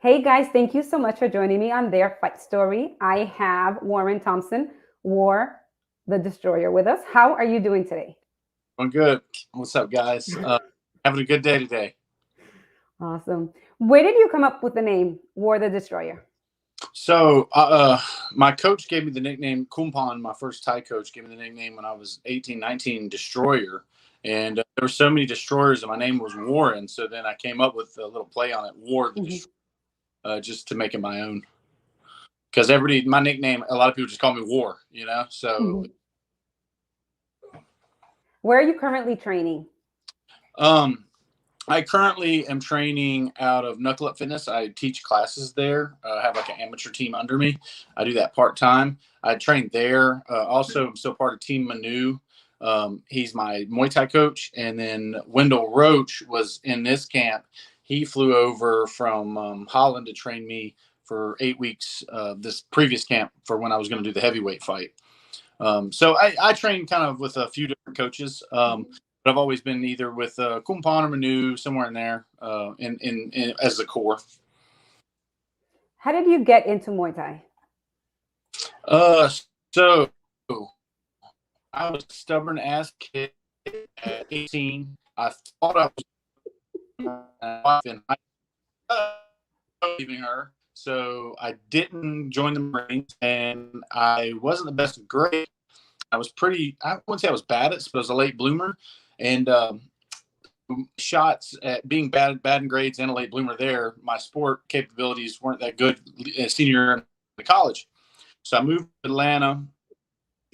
Hey guys, thank you so much for joining me on Their Fight Story. I have Warren Thompson, War the Destroyer, with us. How are you doing today? I'm good. What's up, guys? Having a good day today. Awesome. Where did you come up with the name War the Destroyer? So, my coach gave me the nickname Kumpan. My first Thai coach gave me the nickname when I was 18, 19, Destroyer. And there were so many destroyers, and my name was Warren. So then I came up with a little play on it, War the Mhm. Destroyer, just to make it my own. Because my nickname, a lot of people just call me War, So, Mhm. Where are you currently training? um, I currently am training out of Knuckle Up Fitness. I teach classes there. I have like an amateur team under me. I do that part time. I train there. Also, I'm still part of Team Manu. He's my Muay Thai coach. And then Wendell Roach was in this camp. He flew over from Holland to train me for 8 weeks, this previous camp for when I was going to do the heavyweight fight. So I train kind of with a few different coaches. But I've always been either with Kumpan or Manu, somewhere in there, in as the core. How did you get into Muay Thai? Uh, so I was a stubborn ass kid at 18. I thought I was in high school, leaving her, so I didn't join the Marines, and I wasn't the best of grades. I was pretty. I wouldn't say I was bad at it, but I was a late bloomer, and shots at being bad in grades and a late bloomer there, my sport capabilities weren't that good senior in the college. So I moved to Atlanta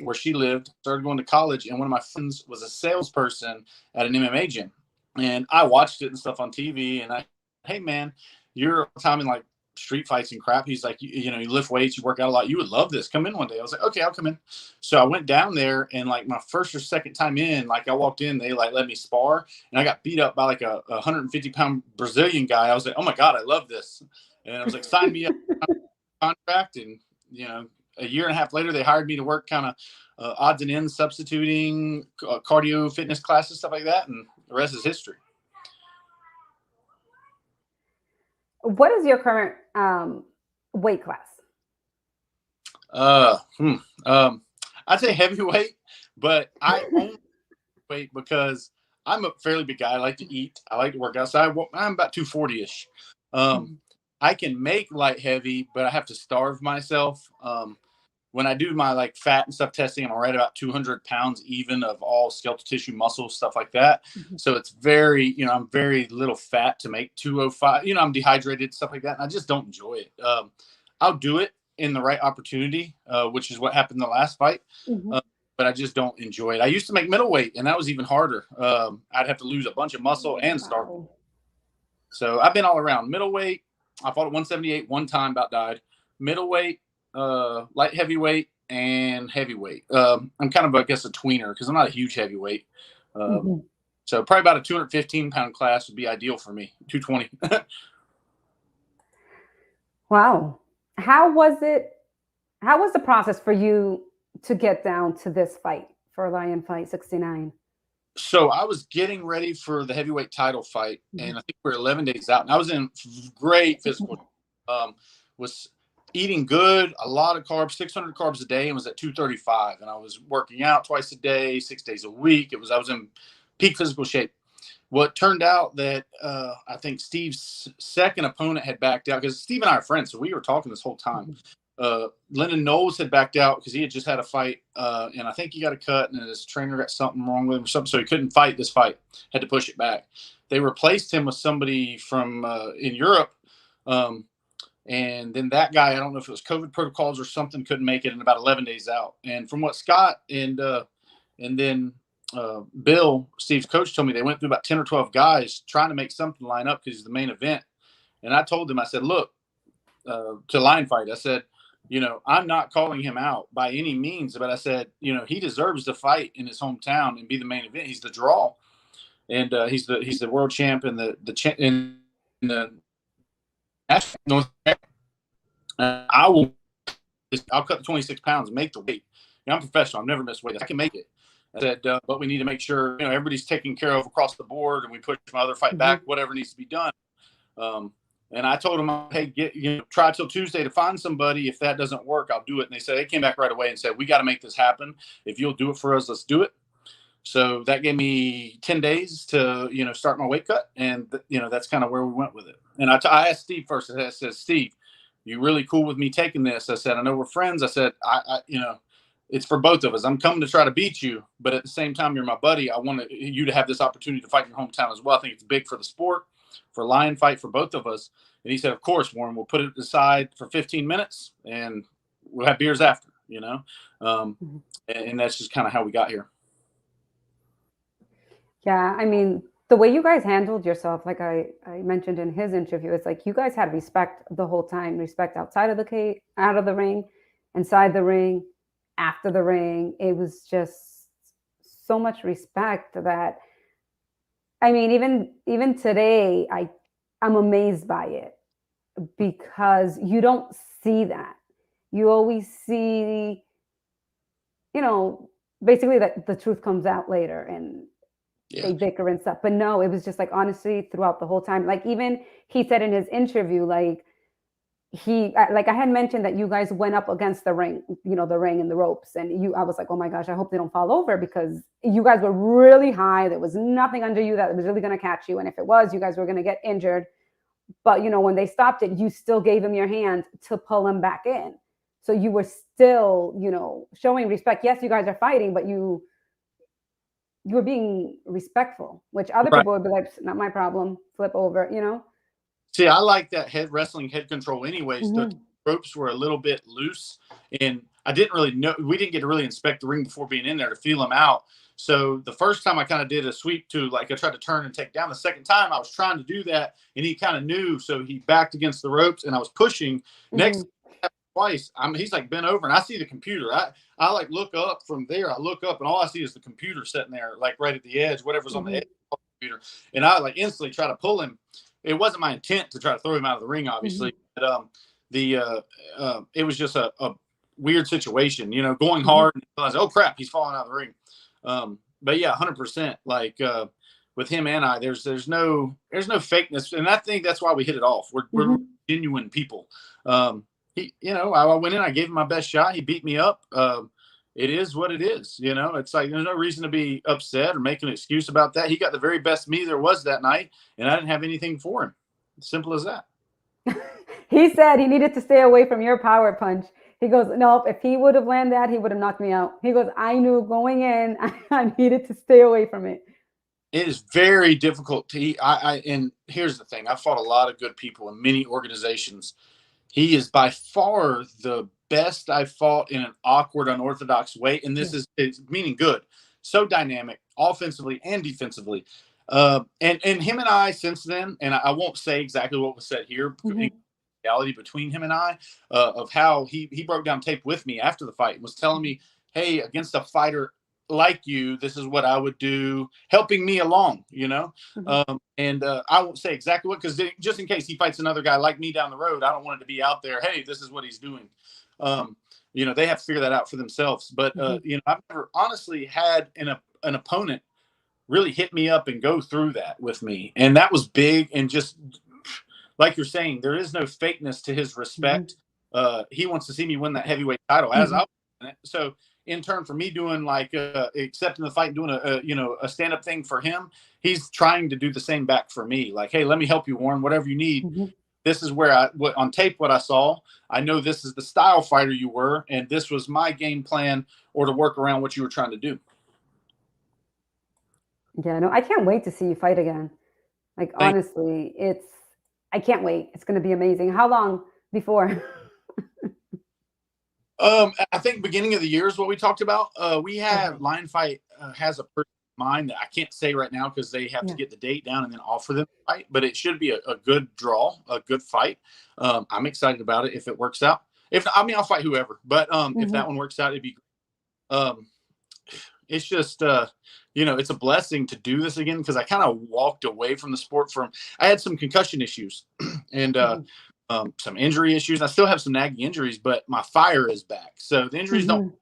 where she lived, started going to college, and one of my friends was a salesperson at an MMA gym. And I watched it and stuff on TV, and hey man, you're all the time in like street fights and crap. He's like, you lift weights, you work out a lot. You would love this. Come in one day. I was like, okay, I'll come in. So I went down there, and like my first or second time in, like I walked in, they like let me spar, and I got beat up by like a 150-pound Brazilian guy. I was like, oh my god, I love this. And I was like, sign me up contract, and a year and a half later, they hired me to work kind of odds and ends, substituting, cardio, fitness classes, stuff like that, and the rest is history. What is your current weight class? Uh, hmm, I'd say heavyweight, but I only weight because I'm a fairly big guy. I like to eat. I like to work outside. I'm about 240 ish. Um, Mhm. I can make light heavy, but I have to starve myself. When I do my like fat and stuff testing, I'm right about 200 pounds even of all skeletal tissue, muscle, stuff like that. Mhm. So it's very, I'm very little fat to make 205. I'm dehydrated, stuff like that. And I just don't enjoy it. I'll do it in the right opportunity, which is what happened in the last fight. Mhm. Uh, but I just don't enjoy it. I used to make middleweight, and that was even harder. I'd have to lose a bunch of muscle and starve. Wow. So I've been all around middleweight. I fought at 178 one time, about died. Middleweight, light heavyweight, and heavyweight. I'm kind of, I guess, a tweener because I'm not a huge heavyweight. Um, Mhm. so probably about a 215-pound class would be ideal for me. 220. Wow. How was it? How was the process for you to get down to this fight for Lion Fight 69? So I was getting ready for the heavyweight title fight, Mhm. and I think we are 11 days out, and I was in great physical. Was eating good, a lot of carbs, 600 carbs a day, and was at 235. And I was working out twice a day, 6 days a week. I was in peak physical shape. Well, it turned out that I think Steve's second opponent had backed out because Steve and I are friends, so we were talking this whole time. Mhm. Lennon Knowles had backed out because he had just had a fight, and I think he got a cut, and his trainer got something wrong with him or something, so he couldn't fight this fight. Had to push it back. They replaced him with somebody from in Europe, and then that guy, I don't know if it was COVID protocols or something, couldn't make it in about 11 days out. And from what Scott and then Bill, Steve's coach, told me, they went through about 10 or 12 guys trying to make something line up because he's the main event. And I told them, I said, look, to Line Fight, I said, I'm not calling him out by any means, but I said, he deserves to fight in his hometown and be the main event. He's the draw, and he's the world champ and in the national North America. I'll cut the 26 pounds and make the weight. I'm professional. I've never missed weight. I can make it. I said, but we need to make sure everybody's taken care of across the board, and we push my other fight Mhm. back, whatever needs to be done. And I told them, hey, try till Tuesday to find somebody. If that doesn't work, I'll do it. And they came back right away and said, we got to make this happen. If you'll do it for us, let's do it. So that gave me 10 days to, start my weight cut. And, that's kind of where we went with it. And I asked Steve first. I said, Steve, you really cool with me taking this? I said, I know we're friends. I said, it's for both of us. I'm coming to try to beat you, but at the same time, you're my buddy. I want you to have this opportunity to fight in your hometown as well. I think it's big for the sport, for lion fight, for both of us. And he said, of course, Warren, we'll put it aside for 15 minutes and we'll have beers after, and that's just kind of how we got here. Yeah. I mean, the way you guys handled yourself, like I mentioned in his interview, it's like you guys had respect the whole time, respect outside of the cage, out of the ring, inside the ring, after the ring. It was just so much respect that, I mean, even today, I'm amazed by it, because you don't see that. You always see, basically that the truth comes out later and they bicker and stuff. But no, it was just like, honestly, throughout the whole time, like even he said in his interview, like I had mentioned that you guys went up against the ring, the ring and the ropes. And I was like, oh my gosh, I hope they don't fall over, because you guys were really high. There was nothing under you that was really going to catch you. And if it was, you guys were going to get injured. But, when they stopped it, you still gave him your hand to pull him back in. So you were still, showing respect. Yes, you guys are fighting, but you were being respectful, which other people would be like, not my problem, flip over, See, I like that wrestling head control anyways. Mm-hmm. The ropes were a little bit loose, and I didn't really know. We didn't get to really inspect the ring before being in there to feel them out. So the first time I kind of did a sweep to, like, I tried to turn and take down. The second time I was trying to do that, and he kind of knew. So he backed against the ropes, and I was pushing. Mm-hmm. Next twice, he's like bent over, and I see the computer. I like look up from there. I look up, and all I see is the computer sitting there, like right at the edge, whatever's on the edge of the computer. And I like instantly try to pull him. It wasn't my intent to try to throw him out of the ring, obviously. Mm-hmm. But it was just a weird situation, going hard. And I was like, oh crap, he's falling out of the ring. But yeah, 100%. Like with him and I, there's no fakeness, and I think that's why we hit it off. We're genuine people. I went in, I gave him my best shot. He beat me up. It is what it is. It's like, there's no reason to be upset or make an excuse about that. He got the very best me there was that night, and I didn't have anything for him. Simple as that. He said he needed to stay away from your power punch. He goes, nope, if he would have landed that, he would have knocked me out. He goes, I knew going in, I needed to stay away from it. It is very difficult to and here's the thing. I fought a lot of good people in many organizations. He is by far the best I've fought in an awkward, unorthodox way. And this is meaning good. So dynamic, offensively and defensively. And him and I, since then, and I won't say exactly what was said here, reality between him and I, of how he broke down tape with me after the fight and was telling me, hey, against a fighter like you, this is what I would do, helping me along, and I won't say exactly what, because just in case he fights another guy like me down the road, I don't want it to be out there, hey, this is what he's doing. They have to figure that out for themselves. But I've never honestly had an opponent really hit me up and go through that with me, and that was big. And just like you're saying, there is no fakeness to his respect. He wants to see me win that heavyweight title, as I was. So in turn for me doing like accepting the fight and doing a stand-up thing for him, he's trying to do the same back for me. Like, hey, let me help you, Warren, whatever you need. This is where on tape, what I saw, I know this is the style fighter you were, and this was my game plan or to work around what you were trying to do. Yeah, no, I can't wait to see you fight again. Like, honestly, I can't wait. It's going to be amazing. How long before? I think beginning of the year is what we talked about. We have Lion Fight has a person in mind that I can't say right now because they have to get the date down and then offer them the fight. But it should be a good draw, a good fight. I'm excited about it if it works out. I'll fight whoever. But if that one works out, it'd be great. It's just it's a blessing to do this again, because I kind of walked away from the sport I had some concussion issues and some injury issues. I still have some nagging injuries, but my fire is back. So the injuries don't,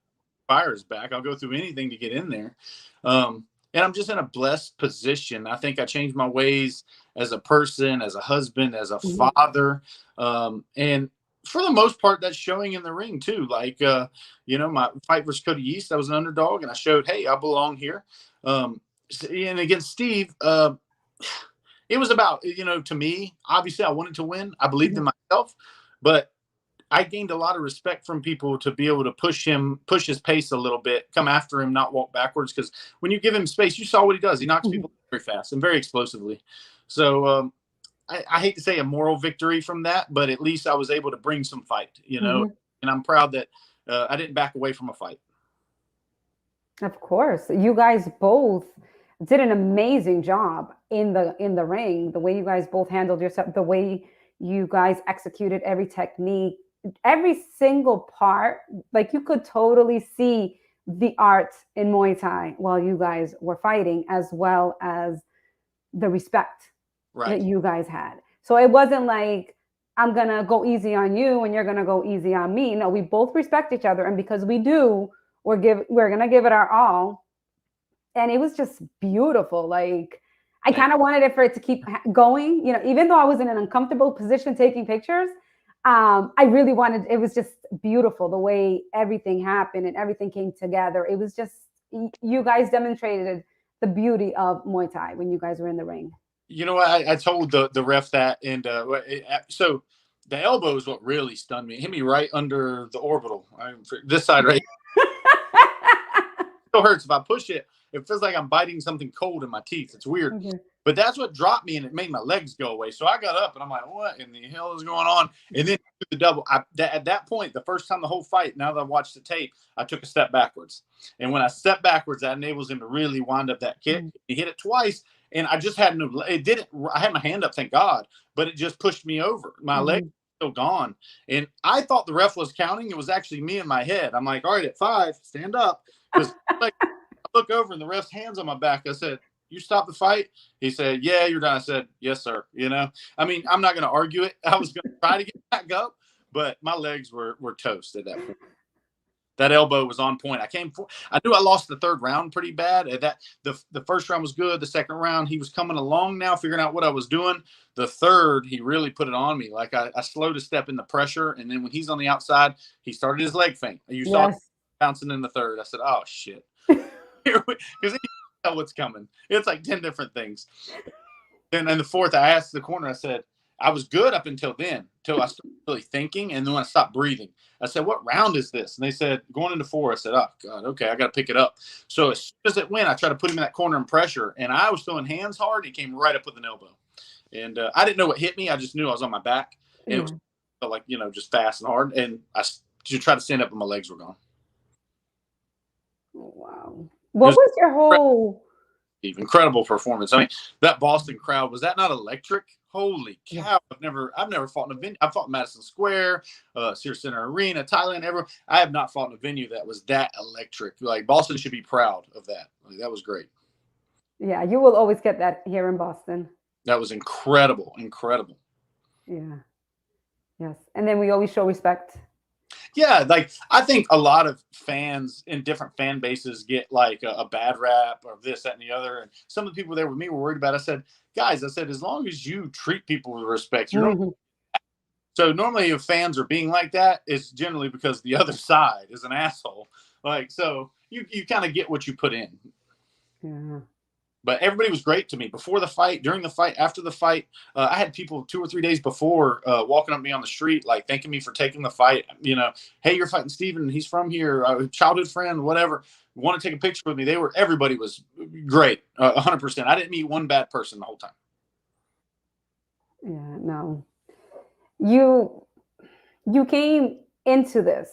fire is back. I'll go through anything to get in there. And I'm just in a blessed position. I think I changed my ways as a person, as a husband, as a Mhm. father. And for the most part, that's showing in the ring too. Like, my fight versus Cody East, I was an underdog, and I showed, hey, I belong here. And against Steve, it was about, to me, obviously I wanted to win. I believed in Mhm. myself, but I gained a lot of respect from people to be able to push his pace a little bit, come after him, not walk backwards. Because when you give him space, you saw what he does. He knocks Mhm. people very fast and very explosively. So I hate to say a moral victory from that, but at least I was able to bring some fight. Mhm. And I'm proud that I didn't back away from a fight. Of course, you guys both did an amazing job in the ring. The way you guys both handled yourself, the way you guys executed every technique, every single part. Like you could totally see the art in Muay Thai while you guys were fighting, as well as the respect that Right. you guys had. So it wasn't like I'm gonna go easy on you and you're gonna go easy on me. No, we both respect each other, and because we do, we're gonna give it our all. And it was just beautiful. Like I Thank kind of wanted it for it to keep going. Even though I was in an uncomfortable position taking pictures, I really wanted. It was just beautiful the way everything happened and everything came together. It was just you guys demonstrated the beauty of Muay Thai when you guys were in the ring. You know what? I told the ref that, and so the elbow is what really stunned me. It hit me right under the orbital. This side right still hurts if I push it. It feels like I'm biting something cold in my teeth. It's weird. Okay. But that's what dropped me, and it made my legs go away. So I got up, and I'm like, "What in the hell is going on?" And then the double. At that point, the first time the whole fight, now that I watched the tape, I took a step backwards. And when I stepped backwards, that enables him to really wind up that kick. Mm. He hit it twice, and I just had no. It didn't. I had my hand up, thank God, but it just pushed me over. My leg Mhm. was still gone, and I thought the ref was counting. It was actually me in my head. I'm like, "All right, at 5, stand up," because like I look over and the ref's hands on my back. I said, "You stop the fight?" He said, "Yeah, you're done." I said, "Yes, sir." I mean, I'm not going to argue it. I was going to try to get back up, but my legs were toast at that point. That elbow was on point. I knew I lost the third round pretty bad. The first round was good. The second round, he was coming along now, figuring out what I was doing. The third, he really put it on me. Like I slowed a step in the pressure, and then when he's on the outside, he started his leg feint. You saw it Yes. bouncing in the third. I said, "Oh shit." Because you know what's coming. It's like 10 different things. And then the fourth, I asked the corner, I said, I was good up until then, until I started really thinking. And then when I stopped breathing, I said, "What round is this?" And they said, "Going into 4." I said, "Oh, God, okay, I got to pick it up." So as soon as it went, I tried to put him in that corner and pressure. And I was throwing hands hard. He came right up with an elbow. And I didn't know what hit me. I just knew I was on my back. And it was Yeah. felt like, just fast and hard. And I just tried to stand up and my legs were gone. Oh, wow. It What was was your whole? incredible performance. I mean, that Boston crowd, was that not electric? Holy Yeah. cow! I've never fought in a venue. I've fought in Madison Square, Sears Center Arena, Thailand. I have not fought in a venue that was that electric. Like Boston should be proud of that. Like, that was great. Yeah, you will always get that here in Boston. That was incredible, incredible. Yeah. Yes. And then we always show respect. Yeah, like I think a lot of fans in different fan bases get like a bad rap or this, that, and the other. And some of the people there with me were worried about it. I said, "Guys, I said, as long as you treat people with respect, you're Mhm. So normally if fans are being like that, it's generally because the other side is an asshole. Like, so you kind of get what you put in. Yeah. But everybody was great to me before the fight, during the fight, after the fight. I had people 2 or 3 days before walking up to me on the street, like thanking me for taking the fight. Hey, you're fighting Steven. He's from here, childhood friend, whatever. Want to take a picture with me? Everybody was great, 100%. I didn't meet one bad person the whole time. Yeah. No. You you came into this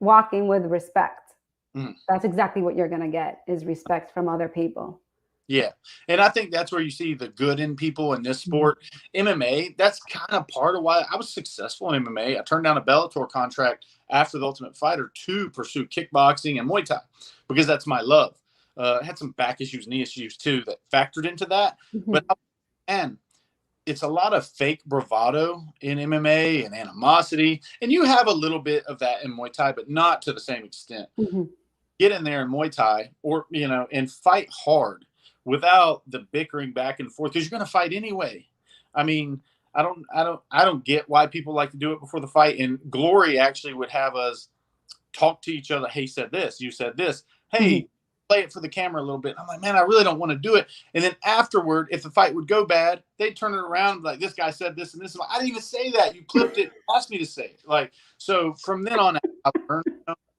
walking with respect. Mhm. That's exactly what you're gonna get is respect from other people. Yeah. And I think that's where you see the good in people in this Mhm. sport. MMA, that's kind of part of why I was successful in MMA. I turned down a Bellator contract after the Ultimate Fighter to pursue kickboxing and Muay Thai because that's my love. I had some back issues, knee issues too that factored into that. But Mhm. and it's a lot of fake bravado in MMA and animosity. And you have a little bit of that in Muay Thai, but not to the same extent. Mhm. Get in there in Muay Thai and fight hard without the bickering back and forth, because you're going to fight anyway. I mean, I don't get why people like to do it before the fight. And Glory actually would have us talk to each other. Hey, said this, you said this. Hey, play it for the camera a little bit. I'm like, man, I really don't want to do it. And then afterward, if the fight would go bad, they'd turn it around like, this guy said this and this. Like, I didn't even say that. You clipped it, asked me to say it. Like, so from then on, I learned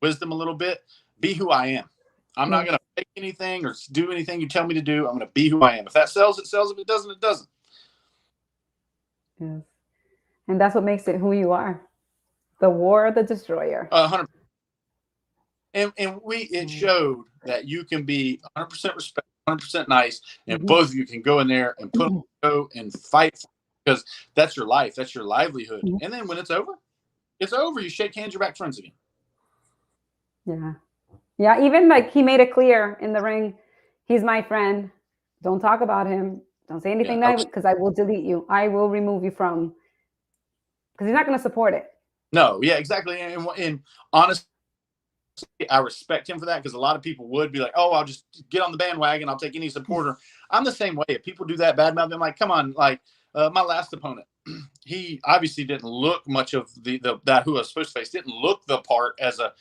wisdom a little bit. Be who I am. I'm not going to fake anything or do anything you tell me to do. I'm going to be who I am. If that sells, it sells. If it doesn't, it doesn't. Yes. And that's what makes it who you are. The war, the destroyer. 100%. And it showed that you can be 100% respect, 100% nice, and both of you can go in there and put go and fight because that's your life, that's your livelihood. And then when it's over, it's over. You shake hands, you're back friends again. Yeah. Even like he made it clear in the ring, he's my friend. Don't talk about him. Don't say anything nice because I will delete you. I will remove you from, because he's not going to support it. No, yeah, exactly. And honestly, I respect him for that, because a lot of people would be like, oh, I'll just get on the bandwagon. I'll take any supporter. I'm the same way. If people do that bad mouth, I'm like, come on. Like my last opponent, he obviously didn't look much of that who I was supposed to face, didn't look the part as a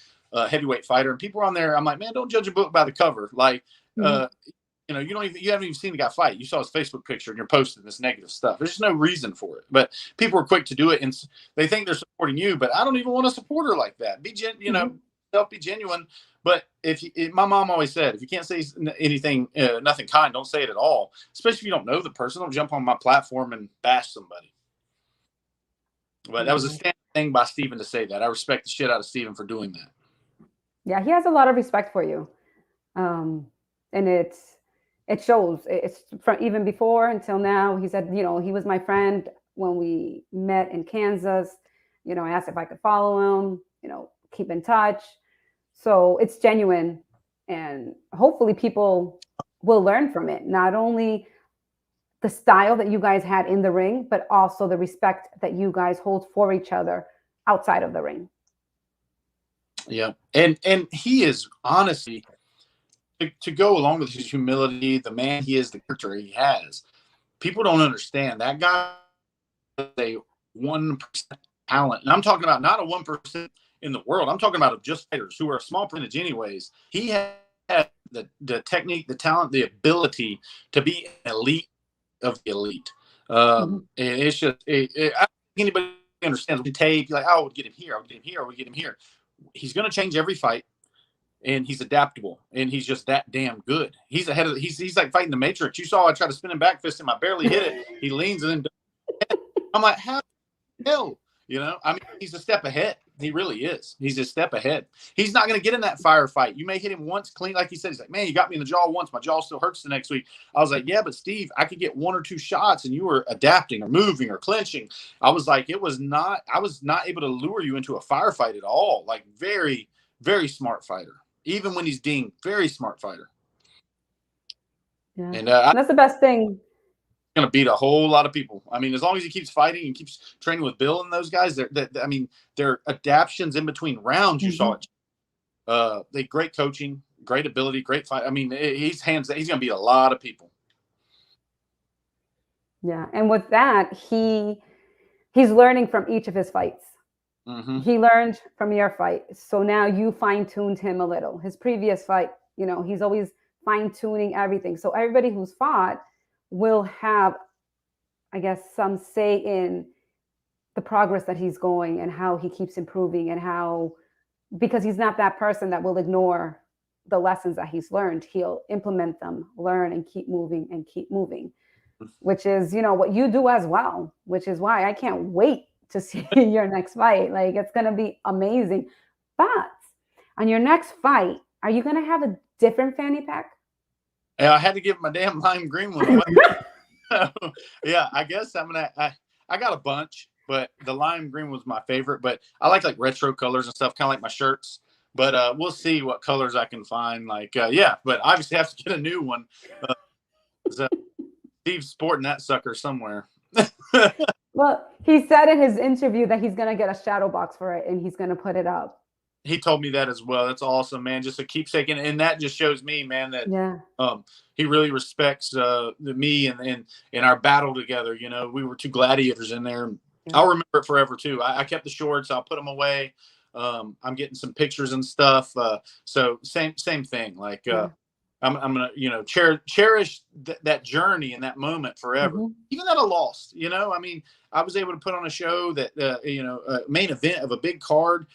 heavyweight fighter. And people were on there. I'm like, man, don't judge a book by the cover. Like, you haven't even seen the guy fight. You saw his Facebook picture and you're posting this negative stuff. There's just no reason for it. But people are quick to do it, and they think they're supporting you. But I don't even want to support her like that. Be genuine. But my mom always said, if you can't say anything, nothing kind, don't say it at all. Especially if you don't know the person. Don't jump on my platform and bash somebody. But that was a standard thing by Steven to say that. I respect the shit out of Steven for doing that. Yeah, he has a lot of respect for you, and it shows. It's from even before until now. He said, he was my friend when we met in Kansas. I asked if I could follow him, keep in touch. So it's genuine, and hopefully people will learn from it. Not only the style that you guys had in the ring, but also the respect that you guys hold for each other outside of the ring. Yeah. And he is honestly, to go along with his humility, the man he is, the character he has, people don't understand that guy is a 1% talent. And I'm talking about not a 1% in the world. I'm talking about just fighters who are a small percentage anyways. He had the technique, the talent, the ability to be an elite of the elite. It's just, I don't think anybody understands the tape. You're like, oh, I would get him here. I would get him here. I would get him here. He's going to change every fight. And he's adaptable, and he's just that damn good. He's ahead of. He's like fighting the Matrix. You saw I tried to spin him back fist him. I barely hit it. He leans and then I'm like, how the hell? I mean, he's a step ahead. He really is. He's a step ahead. He's not going to get in that firefight. You may hit him once clean, like he said. He's like, man, you got me in the jaw once. My jaw still hurts the next week. I was like, yeah, but Steve, I could get 1 or 2 shots, and you were adapting or moving or clinching. I was like, I was not able to lure you into a firefight at all. Like, very, very smart fighter. Even when he's dinged, very smart fighter. Yeah. And that's the best thing. Going to beat a whole lot of people. I mean, as long as he keeps fighting and keeps training with Bill and those guys, their adaptations in between rounds, you saw it. They great coaching, great ability, great fight. I mean, he's going to beat a lot of people. Yeah, and with that, he's learning from each of his fights. He learned from your fight. So now you fine-tuned him a little. His previous fight, he's always fine-tuning everything. So everybody who's fought will have, I guess, some say in the progress that he's going and how he keeps improving, and because he's not that person that will ignore the lessons that he's learned. He'll implement them, learn, and keep moving, which is, what you do as well, which is why I can't wait to see your next fight. Like, it's going to be amazing. But on your next fight, are you going to have a different fanny pack? Yeah, I had to give my damn lime green one away. Yeah, I guess I got a bunch, but the lime green was my favorite. But I like retro colors and stuff, kind of like my shirts. But we'll see what colors I can find. But obviously I have to get a new one. Steve's sporting that sucker somewhere. Well, he said in his interview that he's going to get a shadow box for it and he's going to put it up. He told me that as well. That's awesome, man. Just a keepsake, and that just shows me, man, that Yeah. he really respects me and our battle together. You know, we were two gladiators in there. Yeah. I'll remember it forever too. I kept the shorts. I'll put them away. I'm getting some pictures and stuff. So same thing. Like Yeah. I'm gonna cherish that journey and that moment forever. Mm-hmm. Even that I lost. You know, I mean, I was able to put on a show that main event of a big card.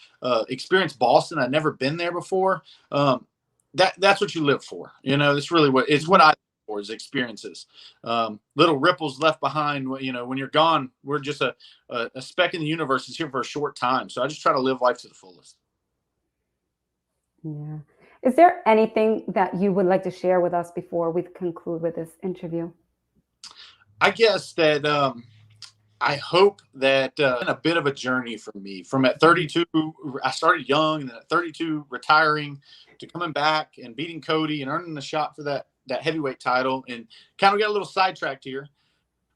Experience Boston. I'd never been there before. That's what you live for. You know, it's really what I live for is experiences. Little ripples left behind. You know, when you're gone, we're just a speck in the universe. Is here for a short time. So I just try to live life to the fullest. Yeah. Is there anything that you would like to share with us before we conclude with this interview? I guess that I hope that a bit of a journey for me. From at 32, I started young, and then at 32, retiring, to coming back and beating Cody and earning the shot for that heavyweight title. And kind of got a little sidetracked here,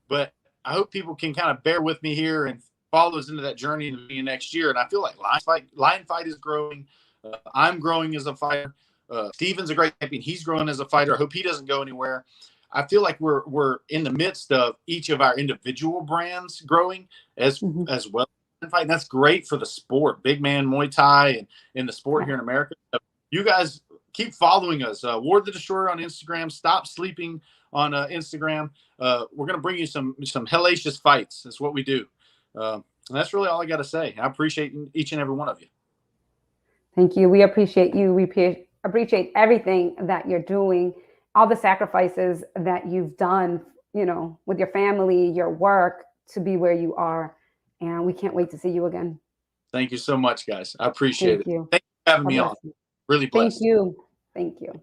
but I hope people can kind of bear with me here and follow us into that journey in the beginning of next year. And I feel like Lion Fight is growing. I'm growing as a fighter. Steven's a great champion. He's growing as a fighter. I hope he doesn't go anywhere. I feel like we're in the midst of each of our individual brands growing as well. And that's great for the sport, big man Muay Thai, and in the sport here in America. So you guys keep following us. Ward the Destroyer on Instagram. Stop sleeping on Instagram. We're gonna bring you some hellacious fights. That's what we do. And that's really all I got to say. I appreciate each and every one of you. Thank you. We appreciate you. We appreciate everything that you're doing, all the sacrifices that you've done, you know, with your family, your work to be where you are. And we can't wait to see you again. Thank you so much, guys. I appreciate it. You. Thank you for having me on. Really blessed. Thank you. Thank you.